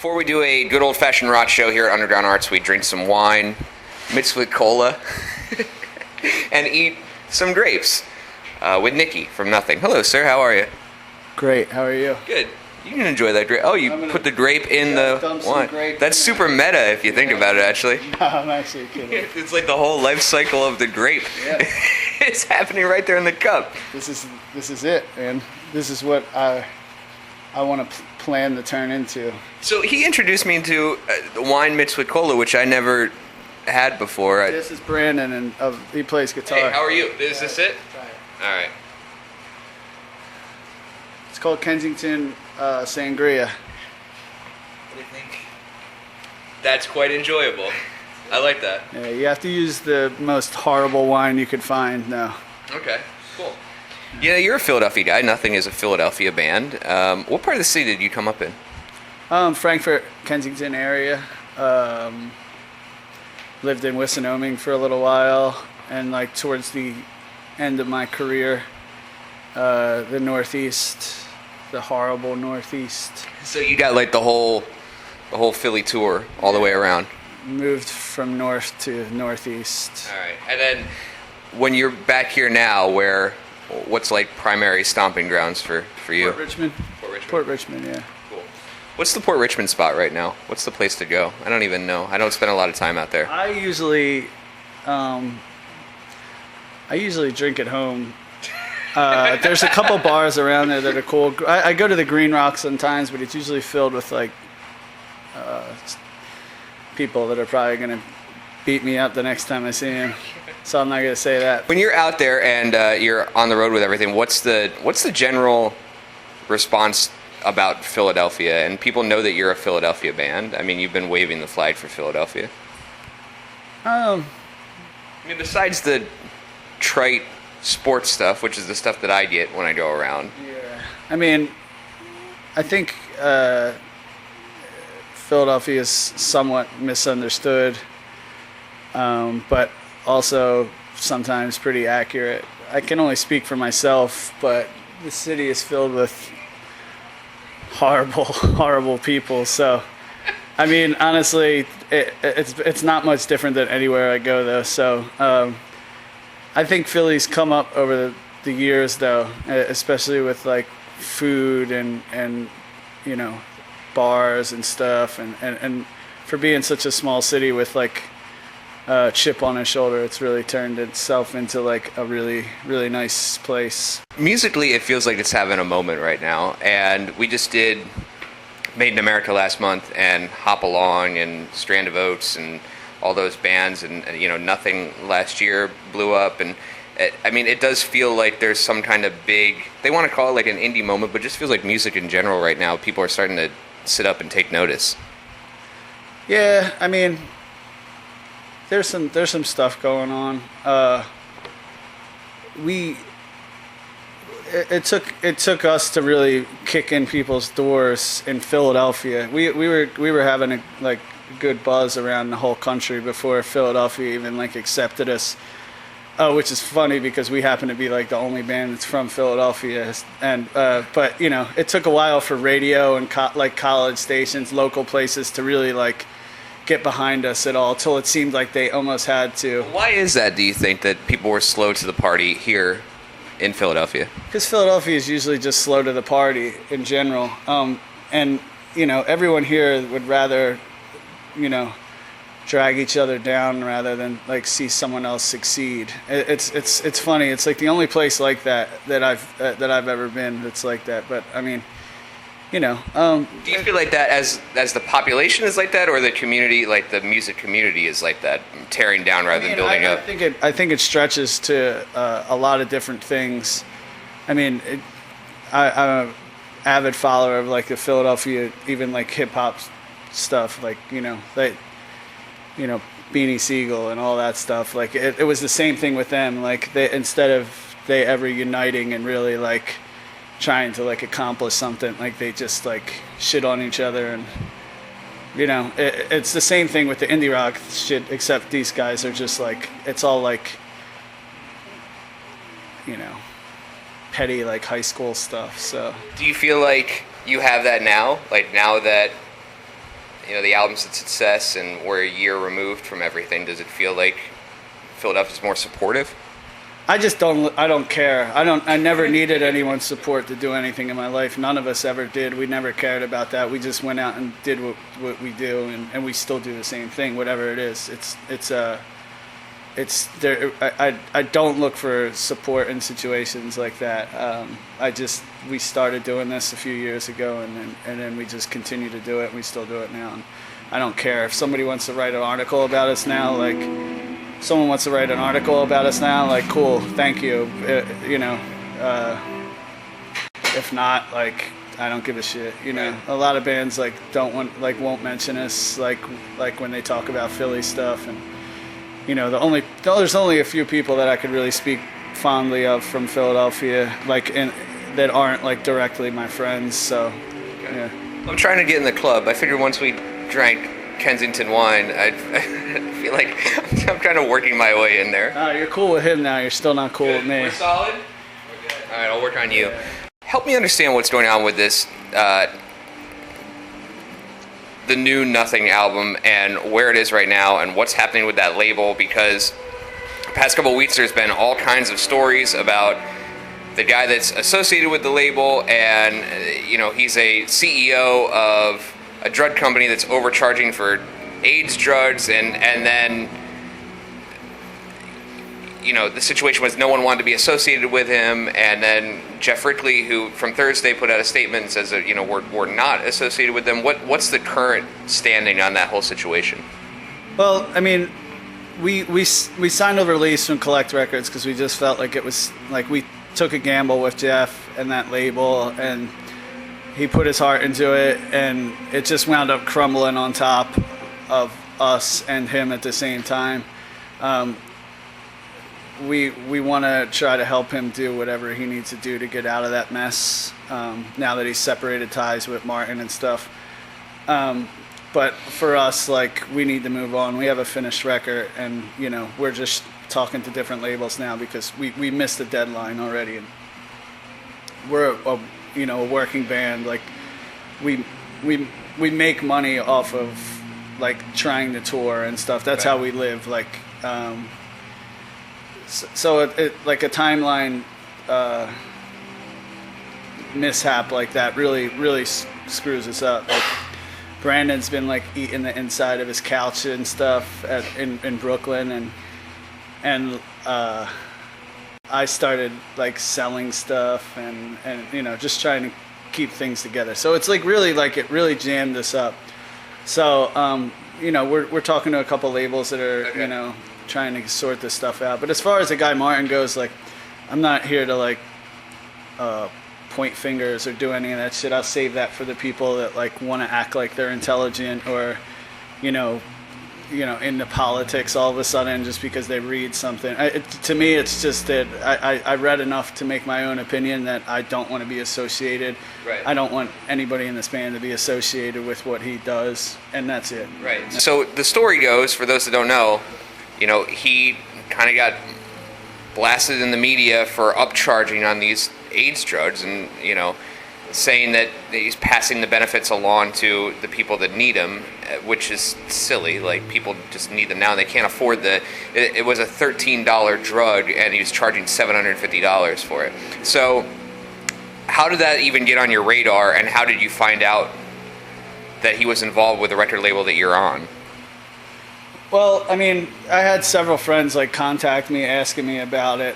Before we do a good old-fashioned rock show here at Underground Arts, we drink some wine, mixed with cola, and eat some grapes with Nicky from Nothing. Hello, sir. How are you? Great. How are you? Good. You can enjoy that grape. Oh, you put the grape in the wine. That's super meta if you think about it, actually. No, I'm actually kidding. It's like the whole life cycle of the grape. Yeah. It's happening right there in the cup. This is it, man. This is what I want to plan to turn into. So he introduced me into wine mixed with cola, which I never had before. This is Brandon, and he plays guitar. Hey, how are you? Is this it? Try it. All right. It's called Kensington Sangria. What do you think? That's quite enjoyable. I like that. Yeah, you have to use the most horrible wine you could find now. Okay, cool. Yeah, you're a Philadelphia guy. Nothing is a Philadelphia band. What part of the city did you come up in? Frankfort, Kensington area. Lived in Wissonoming for a little while, and like towards the end of my career, the Northeast, the horrible Northeast. So you got like the whole Philly tour all the way around. Moved from north to northeast. All right, and then when you're back here now, what's like primary stomping grounds for you? Port Richmond. Port Richmond. Port Richmond, yeah. Cool. What's the Port Richmond spot right now? What's the place to go? I don't even know. I don't spend a lot of time out there. I usually drink at home. There's a couple bars around there that are cool. I go to the Green Rock sometimes, but it's usually filled with like people that are probably gonna beat me up the next time I see them. So I'm not gonna say that. When you're out there and you're on the road with everything, what's the general response about Philadelphia? And people know that you're a Philadelphia band. I mean, you've been waving the flag for Philadelphia. I mean, besides the trite sports stuff, which is the stuff that I get when I go around. Yeah. I mean, I think Philadelphia is somewhat misunderstood, but also sometimes pretty accurate. I can only speak for myself, but the city is filled with horrible, horrible people. So, I mean, honestly, it's not much different than anywhere I go, though. So, I think Philly's come up over the years, though, especially with like food and you know, bars and stuff, and for being such a small city with like a chip on its shoulder, it's really turned itself into like a really, really nice place. Musically, it feels like it's having a moment right now, and we just did Made in America last month, and Hop Along and Strand of Oats and all those bands, and you know, Nothing last year blew up, and I mean, it does feel like there's some kind of big, they want to call it like an indie moment, but it just feels like music in general right now, people are starting to sit up and take notice. Yeah, I mean, there's some stuff going on. It took us to really kick in people's doors in Philadelphia. We were having a like good buzz around the whole country before Philadelphia even like accepted us. Which is funny because we happen to be like the only band that's from Philadelphia, and but you know, it took a while for radio and like college stations, local places to really like get behind us at all, till it seemed like they almost had to. Why is that, do you think, that people were slow to the party here in Philadelphia? Because Philadelphia is usually just slow to the party in general, and you know, everyone here would rather, you know, drag each other down rather than like see someone else succeed. It's funny. It's like the only place like that I've ever been that's like that. But I mean, you know. Do you feel like that as the population is like that, or the community, like the music community, is like that, tearing down rather than building up? I think it stretches to a lot of different things. I mean, I'm an avid follower of like the Philadelphia, even like hip hop stuff. Like, you know, you know, Beanie Siegel and all that stuff. Like it was the same thing with them. Like instead of they ever uniting and really like trying to like accomplish something, like they just like shit on each other. And you know, it's the same thing with the indie rock shit, except these guys are just like, it's all like, you know, petty like high school stuff. So do you feel like you have that now? Like now that the album's a success and we're a year removed from everything, does it feel like Philadelphia's more supportive? I just don't care. I never needed anyone's support to do anything in my life. None of us ever did. We never cared about that. We just went out and did what we do, and we still do the same thing, whatever it is. It's there. I don't look for support in situations like that. We started doing this a few years ago, and then we just continue to do it. And we still do it now. And I don't care if somebody wants to write an article about us now. Like, someone wants to write an article about us now. Like, cool, thank you. If not, like, I don't give a shit. A lot of bands won't mention us like when they talk about Philly stuff. And there's only a few people that I could really speak fondly of from Philadelphia, that aren't like directly my friends. So, okay. Yeah. I'm trying to get in the club. I figured once we drank Kensington wine, I feel like I'm kind of working my way in there. You're cool with him now. You're still not cool Good. with me. We're solid? We're good. All right, I'll work on you. Yeah. Help me understand what's going on with this, the new Nothing album, and where it is right now, and what's happening with that label, because the past couple of weeks there's been all kinds of stories about the guy that's associated with the label, and he's a CEO of a drug company that's overcharging for AIDS drugs, and then the situation was no one wanted to be associated with him, and then Jeff Rickley, who from Thursday put out a statement and says that we're not associated with them. What's the current standing on that whole situation? Well, I mean, we signed a release from Collect Records because we just felt like it was like we took a gamble with Jeff and that label, and he put his heart into it, and it just wound up crumbling on top of us and him at the same time. We want to try to help him do whatever he needs to do to get out of that mess, now that he's separated ties with Martin and stuff. But for us, we need to move on. We have a finished record, and we're just talking to different labels now because we missed the deadline already, and we're a working band. Like, we make money off of trying to tour and stuff. That's right. How we live. So it like a timeline mishap like that really screws us up. Brandon's been eating the inside of his couch and stuff in Brooklyn, and I started selling stuff and just trying to keep things together. So it's it really jammed us up. So we're talking to a couple labels that are okay. Trying to sort this stuff out. But as far as the guy Martin goes, I'm not here to point fingers or do any of that shit. I'll save that for the people that want to act like they're intelligent or into politics all of a sudden just because they read something. To me, it's just that I read enough to make my own opinion that I don't want to be associated. Right. I don't want anybody in this band to be associated with what he does, and that's it. Right. So the story goes, for those that don't know, he kind of got blasted in the media for upcharging on these AIDS drugs and, saying that he's passing the benefits along to the people that need them, which is silly. People just need them now and they can't afford it was a $13 drug and he was charging $750 for it. So how did that even get on your radar, and how did you find out that he was involved with the record label that you're on? Well, I mean, I had several friends contact me asking me about it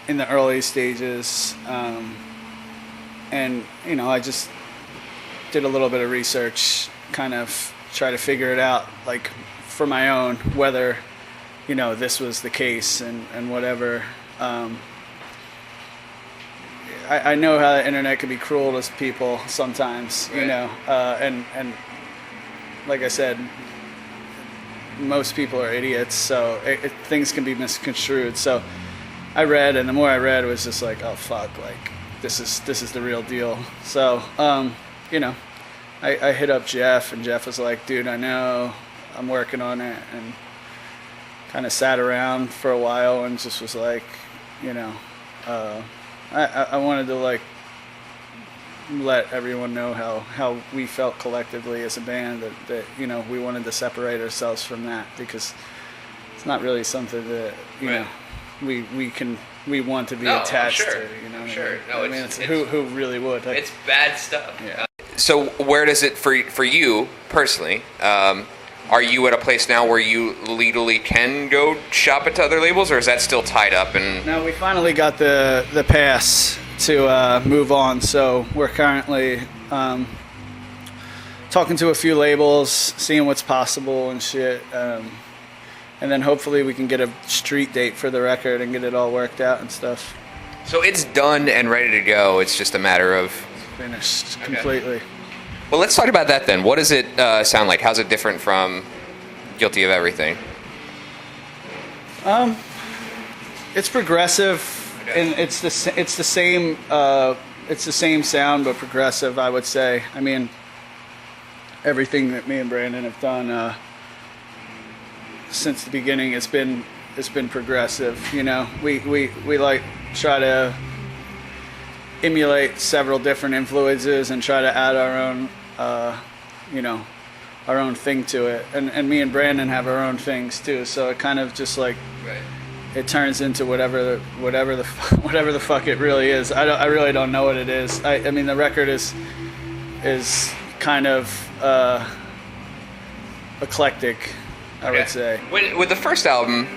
in the early stages, and I just did a little bit of research, kind of try to figure it out, for my own, whether this was the case and whatever. I know how the internet can be cruel to people sometimes, right. And like I said, most people are idiots, so things can be misconstrued. So I read, and the more I read, it was just oh fuck, this is the real deal. So I hit up Jeff, and Jeff was like, dude, I know, I'm working on it, and kind of sat around for a while and just was I wanted to let everyone know how we felt collectively as a band, that you know, we wanted to separate ourselves from that, because it's not really something that, you know, we want to be attached to, you know. Sure. No, I mean, who really would? Like, it's bad stuff. Yeah. So where does it, for you personally, are you at a place now where you legally can go shop at other labels, or is that still tied up? And no, we finally got the pass to move on, so we're currently talking to a few labels, seeing what's possible and shit, and then hopefully we can get a street date for the record and get it all worked out and stuff. So it's done and ready to go. It's just a matter of finished completely. Well, let's talk about that then. What does it sound like? How's it different from Guilty of Everything? It's progressive, and it's the same sound, but progressive, I would say. I mean, everything that me and Brandon have done since the beginning, it's been progressive. You know, we like try to emulate several different influences and try to add our own, our own thing to it. And me and Brandon have our own things too. So it kind of just like, it turns into whatever the fuck it really is. I really don't know what it is. I mean, the record is kind of eclectic, I would say. With the first album,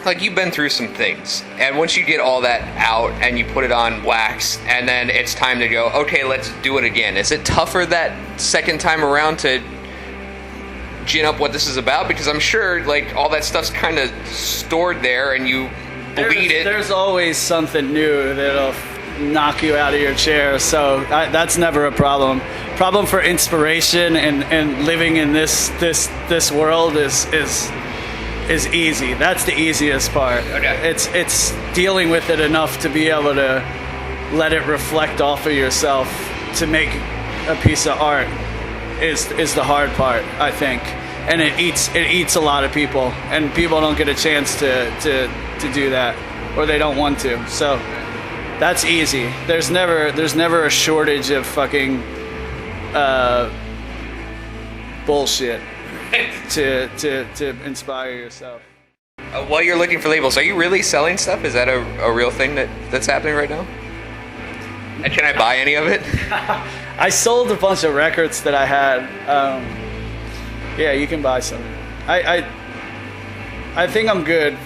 like, you've been through some things, and once you get all that out and you put it on wax, and then it's time to go, okay, let's do it again. Is it tougher that second time around to gin up what this is about? Because I'm sure, like, all that stuff's kind of stored there, and you bleed it. There's always something new that'll knock you out of your chair, so that's never a problem. Problem for inspiration and living in this world is easy. That's the easiest part. Okay. It's dealing with it enough to be able to let it reflect off of yourself to make a piece of art is the hard part, I think. And it eats a lot of people, and people don't get a chance to do that, or they don't want to. So that's easy. There's never a shortage of fucking bullshit to inspire yourself. While you're looking for labels, are you really selling stuff? Is that a real thing that's happening right now? And can I buy any of it? I sold a bunch of records that I had. Yeah, you can buy some. I think I'm good.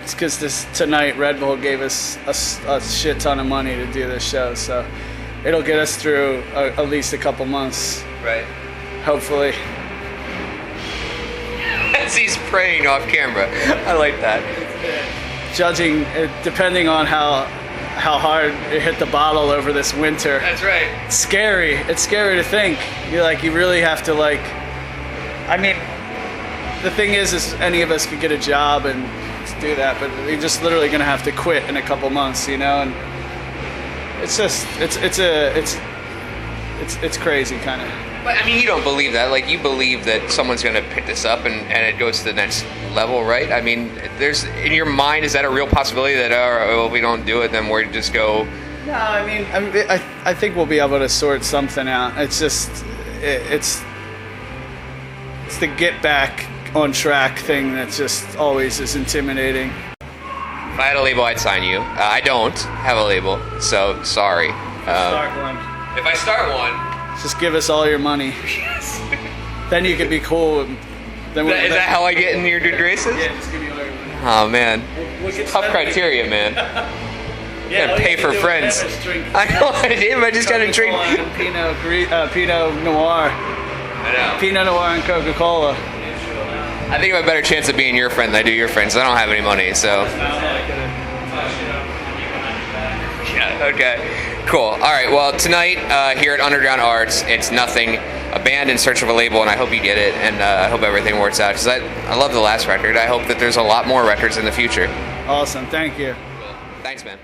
It's because tonight Red Bull gave us a shit ton of money to do this show, so it'll get us through at least a couple months. Right. Hopefully. As he's praying off camera. I like that. Judging, depending on how hard it hit the bottle over this winter. That's right. It's scary. It's scary to think. You really have to, like, I mean, the thing is any of us could get a job and do that, but you're just literally gonna have to quit in a couple months, you know, and it's just, it's crazy, kind of. But I mean, you don't believe that. Like, you believe that someone's going to pick this up and it goes to the next level, right? I mean, there's, in your mind, is that a real possibility that, well, if we don't do it, then we're just go? No, I mean, I think we'll be able to sort something out. It's just, it's the get back on track thing that just always is intimidating. If I had a label, I'd sign you. I don't have a label, so sorry. Start one. If I start one, just give us all your money. Yes. Then you could be cool. Is that how I get in your good graces? Yeah, just give me all your money. Oh man, tough criteria, man. Yeah, gotta pay for friends. I know I did, but I just gotta drink Pinot Noir. I know. Pinot Noir and Coca-Cola. I think I have a better chance of being your friend than I do your friends. I don't have any money, so. Yeah, okay. Cool. All right. Well, tonight here at Underground Arts, it's Nothing, a band in search of a label, and I hope you get it, and I hope everything works out, because I love the last record. I hope that there's a lot more records in the future. Awesome. Thank you. Cool. Thanks, man.